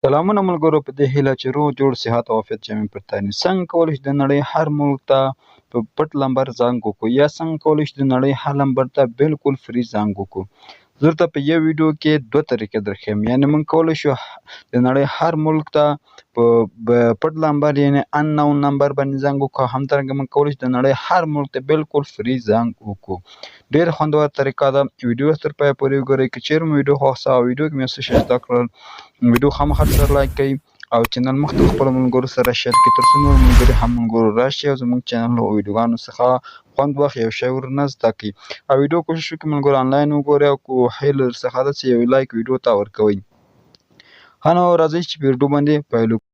سلامونه ملګرو، په دې هیله چې روغ جوړ صحت او عافیت جامې پر تا نیسي. څنګه کولی شو د نړۍ هر ملک ته په پټ نمبر زنګ وکړو، یا څنګه کولی شو د نړۍ هر نمبر ته بالکل فری زنګ وکړو. زه درته په یو ویډیو کې دوه طریقې درښیم. یعنې موږ کولی شو د نړۍ هر ملک ته په پټ نمبر یعنې unknown نمبر باندې زنګ وکړو. همدارنګه موږ کولی شو د نړۍ هر ملک ته بالکل فری زنګ وکړو. ډېره خوندوره طریقه ده. ویډیو تر پایه پورې وګورئ. که چیرې مو ویډیو خوښ سوه او ویډیو کې مې څه شی زده کړل، ویډیو خامخا سره لایک کړئ او چینل مخ ته خپلو ملګرو سره شیر کړئ، تر څو نور ملګري هم ملګرو راشي او زموږ چینل له ویډیوګانو څخه خوند واخلي، یو شی ورنه زده کړي. او ویډیو کوشش وکړئ ملګرو آنلاین وګورئ او کوښښ درڅخه ده چې یو لایک ویډیو ته ورکوئ. ښه نو راځئ چې په ویډیو باندې پیل وکړو.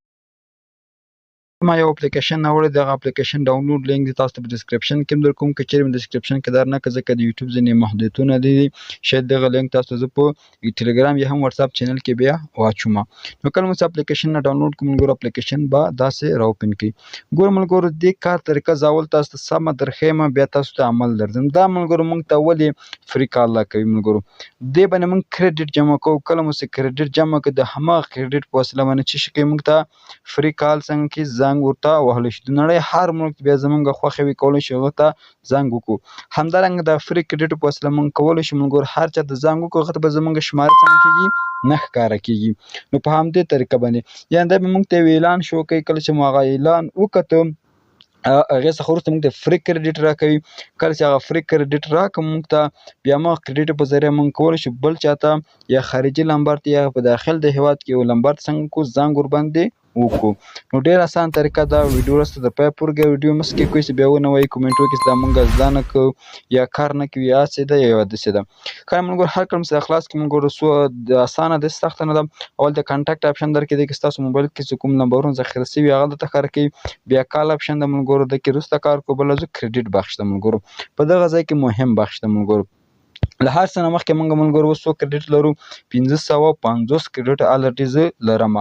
ما یو اپلیکیشن راوړی، دغه اپلیکیشن ډاونلوډ لینک دې تاسو ته په ډسکرپشن کې هم درکوم. که چیرې مې ډسکرپشن کې در نه کړه ځکه د یوټیوب ځینې محدودیتونه دي، شاید دغه لینک تاسو ته زه په ټلګرام یا هم واتساپ چینل کې بیا واچوم. نو کله مو چې اپلیکیشن نه ډاونلوډ کړو ملګرو، اپلیکیشن به داسې راوپن کړي. ګوره ملګرو، دې کار طریقه زه اول تاسو ته سمه درښیم، بیا تاسو ته عمل درځم. دا ملګرو موږ ته ولې فري کار راکوي ملګرو؟ دې باندې موږ کریډیټ جمع کوو. کله مو چې کریډیټ جمع کړو، د هماغه کریډیټ په وسیله باندې څه شي کوي، موږ ته فري کال څنګه کې زنګ ورته وهلی شي. د نړۍ هر ملک بیا زموږ خوښه وي کولی شو هغه ته زنګ وکړو. همدارنګه د فري کریډیټو په وسیله موږ کولی شو ملګرو هر چا ته زنګ وکړو، هغه ته به زموږ شماره څنګه کېږي، نه ښکاره کېږي. نو په همدې طریقه باندې یعنې دا به موږ ته یو اعلان شو کوي. کله چې مو هغه اعلان وکتو، هغې څخه وروسته موږ ته فري کریډیټ راکوي. کله چې هغه فري کریډیټ راکړه موږ ته، بیا هماغه کریډیټ په ذریعه موږ کولی شو بل چاته یا خارجي نمبر ته یا په داخل د هېواد کې یو نمبر څنګه وکړو، زنګ ورباندې وکړو. نو ډېر اسان طریقه ده. ویډیو وروسته تر پایه پورې ګورئ. ویډیو مه سکیپ کوئ چې بیا ونه وایي کومنټو کې چې دا موږ زده نه کوو یا کار نه کوي، یا هسې ده یا داسې ده. کله ملګرو هر کله چې خلاص کړو ملګرو، اسانه ده، سخته نه ده. اول د کانټاکټ اپشن درکې دی، که ستاسو موبایل کې چې کوم نمبرونه ذخیره شوي هغه درته ښکاره کوي. بیا کال اپشن ده ملګرو، د کې وروسته کار کوو. بله کریډیټ بخش ده ملګرو، په دغه ځای کې مهم بخش ده ملګرو. له هر څه نه مخکې موږ ملګرو اوس څو کریډیټ لرو؟ 550 کریډیټ الریډي زه لرم.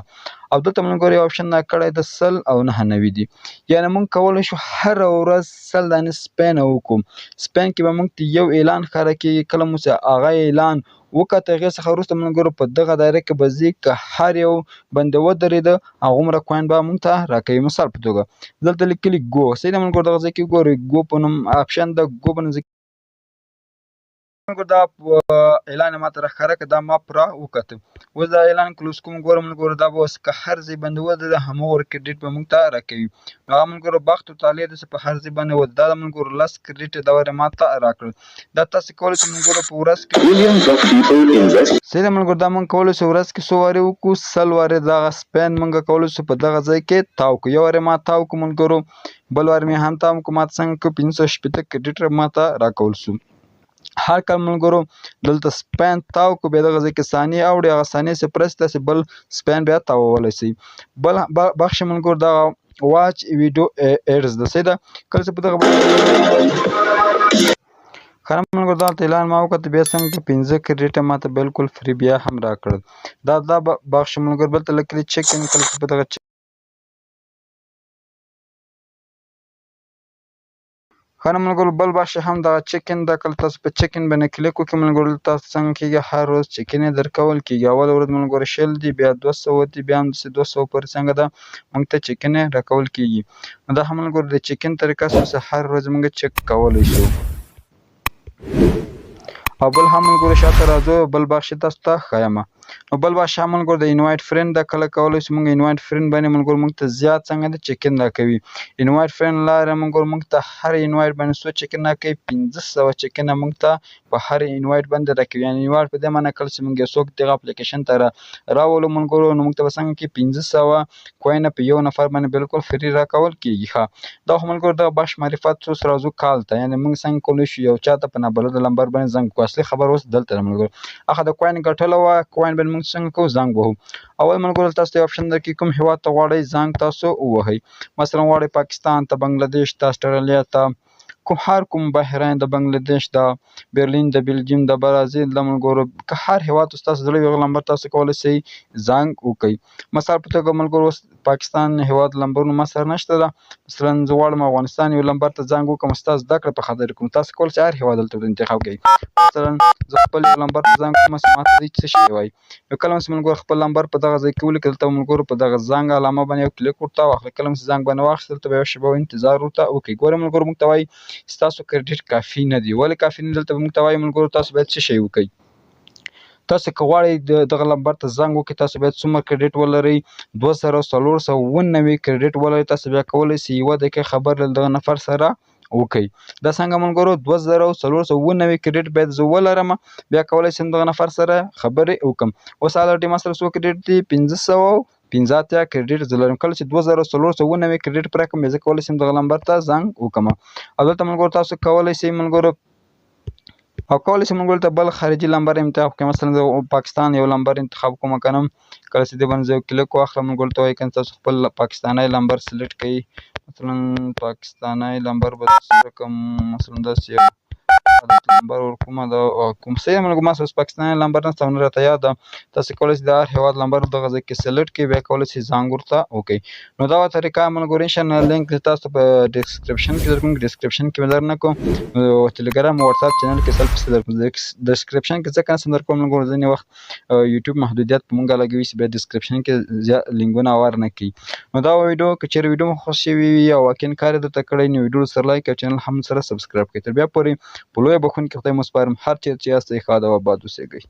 او دلته ملګرو یو اپشن راکړی ده 100 او 99 دي. یعنې موږ کولی شو هره ورځ 100 دانې سپین وکړو. سپین کې به موږ ته یو اعلان ښکاره کېږي. کله مو چې هغه اعلان وکړه، هغې څخه وروسته ملګرو په دغه دایره کې به ځي، که هر یو باندې ودرېده هغومره کوین به موږ ته راکوي. مثال په توګه دلته لیکلي ګو، صحیح ده ملګرو، دغه ځای کې ګورئ ګو په نوم اپشن ده، ګو باندې ملګرو دا اعلان یې ماته راښکاره کړه، دا ما پوره وکتو. اوس دا اعلان کلوز کوم. ګوره ملګرو دا به اوس که هر ځای باندې ودرېده هماغومره کریډیټ به موږ ته راکوي. نو هغه ملګرو بخت و طالع ده چې په هر ځای باندې ودرېده. دا د ملګرو 10 کریډیټ دا وارې ماته راکړل. دا تاسې کولی شئ ملګرو په ورځ کې صحیح ده ملګرو، دا موږ کولی شو ورځ کې څو وارې وکړو، 100 وارې دغه سپین موږ کولی شو په دغه ځای کې تاو کړو. یو وارې ما تاو کړو ملګرو، بل وارې مې هم تاو کړو. ماته څنګه کړو 580 کریډیټ ماته راکول شو. هر کال ملګرو دلته سپین تاو کړو، بیا دغه ځای کې ثانیې اوړي، هغه ثانیې چې پرس تاسې بل سپین بیا تاوولی شئ. بل بخش ملګرو دغه واچ ویډیو ایډز ده، صحیح ده. کله چې په دغه ښه ملګرو دلته اعلان ما وکړه، بیا څنګه 5 کریډیټ ماته بالکل فری بیا هم راکړل. دا بخش ملګرو بل ته لیکلي چیک ان. کله چې په دغه ښه ملګرو بل بخش هم دغه چیک ان ده. کله تاسو په چیک ان باندې کلیک وکړئ ملګرو، تاسو څنګه کېږي هر ورځ چیک ان یې درکول کېږي. اوله ورځ ملګرو 100 دي، بیا 200 دي، بیا هم داسې 200 پورې څنګه ده موږ ته چیک ان یې راکول کېږي. نو دا هم ملګرو د چیک ان طریقه څه چې هر ورځ موږ چیک کولی شو. او بل هم ملګرو شاته راځو، بل بخش تاسو ته ښیم. نو بل بخش هم ملګرو د انوایټ فرینډ ده. کله کولی شو موږ انوایټ فرینډ باندې ملګرو موږ ته زیات څنګه ده چیک ان راکوي. انوایټ فرینډ لاره ملګرو موږ ته هر انوایټ باندې څو چیک ان راکوي، 500 چیک ان موږ ته په هر انوایټ باندې راکوي. یعنې انوایټ په دې معنی کله چې موږ یو څوک دغه اپلیکیشن ته راولو ملګرو، نو موږ ته به څنګه کې 500 کوینه په یو نفر باندې بالکل فری راکول کېږي. ښه دا خو ملګرو دغه بخش معرفت څو راځو کال ته. یعنې موږ څنګه کولی شو یو چاته په نابلده نمبر باندې زنګ وکړو. اصلي خبر اوس دلته ده ملګرو. هغه د کوین ګټله وه، کوین باندې موږ څنګه کوو، زنګ وهو. اول ملګرو تاسو ته یو اپشن درکوي، کوم هېواد ته غواړئ زنګ تاسو ووهئ. مثلا غواړئ پاکستان ته، بنګلادیش ته، اسټرالیا ته، کوم بحرین د بنګلاديش د برلین د بلجیم د برازیل د ملګرو که هر هیواد تاسو زړه وي نمبر تاسو کولی شئ زنګ وکړئ. مثال په توګه ملګرو اوس پاکستان هیواد نمبرونه ما سره نشته ده، مثلا زه غواړم افغانستان یو نمبر ته زنګ وکړم ستا زده کړه په خاطر کوم تاسو کولی شئ هر هیواد دلته انتخاب کړئ. مثلا زه خپل یو نمبر ته زنګ کوم ما ته څه شی وایي نو کله چې ملګرو خپل نمبر په دغه ځای کې ولیکل ته ملګرو په دغه زنګ علامه باندې یو کلیک ورته واخلئ. کله چې زنګ باندې واخیستل ته به یوه شېبه انتظار ورته وکړئ. ګورئ ملګرو موږ ته وایي ستاسو کریډیټ کافي نه دی. ولې کافي نه دی؟ دلته به موږ ته وایي ملګرو تاسو باید څه شی وکړئ. تاسو که غواړئ دغه نمبر ته زنګ وکړئ تاسو باید څومره کریډیټ ولرئ 2499 کریډیټ ولرئ. تاسو بیا کولی شئ یوه دقیقه خبرې له دغه نفر سره وکړئ. دا څنګه ملګرو 2499 کریډیټ باید زه ولرم بیا کولی شم دغه نفر سره خبرې وکړم. اوس الرډي ما سره څو کریډیټ دي 585 کریډیټ زه لرم. کله چې 2499 کریډیټ پوره کړم بیا زه کولی شم دغه نمبر ته زنګ وکړم. او دلته ملګرو تاسو کولی شئ ملګرو ته بل خارجي نمبر انتخاب کړئ. مثلا زه پاکستان یو نمبر انتخاب کوم که نه کله چې دې باندې زه یو کلیک واخلم ملګرو ته وایي که تاسو خپل پاکستانی نمبر سلیکټ کړئ. مثلا پاکستانی نمبر به درسره کوم مثلا داسې یو نمبر ورکوم کوم څه ملګرو ما سره پاکستانی نمبر نشته نه راته یاد ده. تاسو کولی شئ د هر هیواد نمبر دغه ځای کې سلیکټ کړئ بیا کولی شئ زنګ ورته وکړئ. نو دغه طریقه ملګرو انشاءالله لینک تاسو په ډسکرپشن کې درکوم. ډسکرپشن کې مې درنه کوم ټلګرام او واتساپ چینل کې سل درکوم. ډسکرپشن کې ځکه نشم درکوم ملګرو ځینې وخت یوټیوب محدودیت په موږ لګوي چې بیا ډسکرپشن کې زیات لینکونه ور نه کړي. نو دا ویډیو که چیرې ویډیو مو خوښ شوي وي او واقعا کار یې درته کړی نو ویډیو سره لایک او چینل هم سره سبسکرایب کړئ. تر بیا پورې په لویه بخښونکي خدای مو سپارم هر چیرې چې یاستئ ښاد او اباد اوسیږئ.